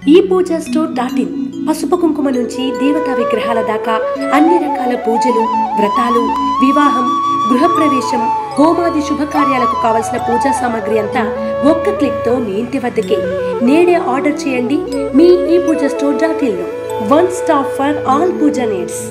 ePoojaStore.in పసుపు కుంకుమ నుంచి దేవతా విగ్రహాల దాకా అన్ని రకాల పూజలు, వ్రతాలు, వివాహం, గృహప్రవేశం, హోమాది శుభకార్యాలకు కావలసిన పూజా సామాగ్రి అంతా ఒక్క క్లిక్ తో మీ ఇంటి వద్దకే. నేడే ఆర్డర్ చేయండి మీ ePoojaStore.in లో. One stop for all puja needs.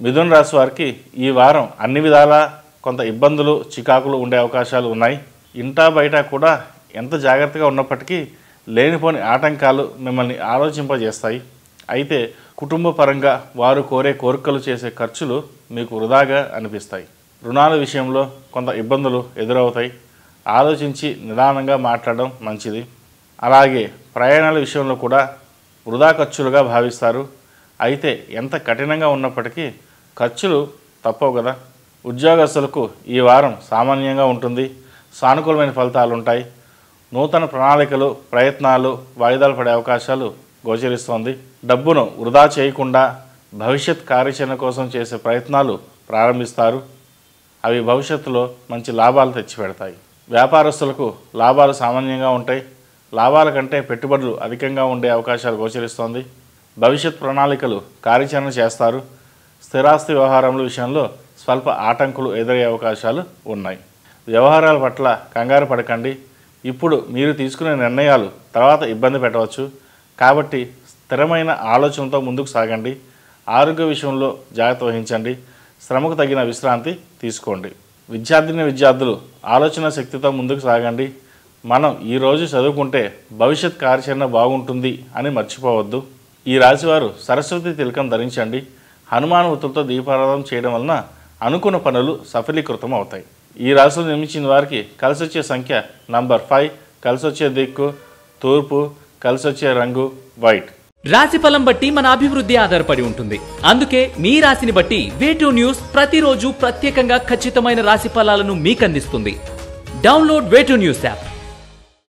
మిథున రాశి వారికి ఈ వారం అన్ని విధాలా కొంత ఇబ్బందులు, చికాకులు ఉండే అవకాశాలు ఉన్నాయి. ఇంటా బయట కూడా ఎంత జాగ్రత్తగా ఉన్నప్పటికీ లేనిపోని ఆటంకాలు మిమ్మల్ని ఆలోచింపజేస్తాయి. అయితే కుటుంబ పరంగా వారు కోరే కోరికలు చేసే ఖర్చులు మీకు వృధాగా అనిపిస్తాయి. రుణాల విషయంలో కొంత ఇబ్బందులు ఎదురవుతాయి. ఆలోచించి నిదానంగా మాట్లాడడం మంచిది. అలాగే ప్రయాణాల విషయంలో కూడా వృధా ఖర్చులుగా భావిస్తారు. అయితే ఎంత కఠినంగా ఉన్నప్పటికీ ఖర్చులు తప్పవు కదా. ఉద్యోగస్తులకు ఈ వారం సామాన్యంగా ఉంటుంది. సానుకూలమైన ఫలితాలు ఉంటాయి. నూతన ప్రణాళికలు, ప్రయత్నాలు వాయిదాలు పడే అవకాశాలు గోచరిస్తోంది. డబ్బును వృధా చేయకుండా భవిష్యత్ కార్యాచరణ కోసం చేసే ప్రయత్నాలు ప్రారంభిస్తారు. అవి భవిష్యత్తులో మంచి లాభాలు తెచ్చిపెడతాయి. వ్యాపారస్తులకు లాభాలు సామాన్యంగా ఉంటాయి. లాభాల కంటే పెట్టుబడులు అధికంగా ఉండే అవకాశాలు గోచరిస్తోంది. భవిష్యత్ ప్రణాళికలు కార్యాచరణ చేస్తారు. స్థిరాస్తి వ్యవహారముల విషయంలో స్వల్ప ఆటంకులు ఎదురయ్యే అవకాశాలు ఉన్నాయి. వ్యవహారాల పట్ల కంగారు పడకండి. ఇప్పుడు మీరు తీసుకునే నిర్ణయాలు తర్వాత ఇబ్బంది పెట్టవచ్చు. కాబట్టి స్థిరమైన ఆలోచనతో ముందుకు సాగండి. ఆరోగ్య విషయంలో జాగ్రత్త వహించండి. శ్రమకు తగిన విశ్రాంతి తీసుకోండి. విద్యార్థులు ఆలోచన శక్తితో ముందుకు సాగండి. మనం ఈరోజు చదువుకుంటే భవిష్యత్ కార్యాచరణ బాగుంటుంది అని మర్చిపోవద్దు. ఈ రాశివారు సరస్వతి తిలకం ధరించండి. హనుమాన్ ఉత్తులతో దీపారాధన చేయడం వలన అనుకున్న పనులు సఫలీకృతం అవుతాయి. ఈ రాశిలో నిర్మించిన వారికి కలిసొచ్చే సంఖ్య నంబర్ 5, కలిసొచ్చే దిక్కు తూర్పు, కలిసొచ్చే రంగు వైట్. రాశి ఫలం బట్టి మన అభివృద్ధి ఆధారపడి ఉంటుంది. అందుకే మీ రాశిని బట్టి వే2 న్యూస్ ప్రతిరోజు ప్రత్యేకంగా ఖచ్చితమైన రాశి ఫలాలను మీకు అందిస్తుంది. Download way two news app.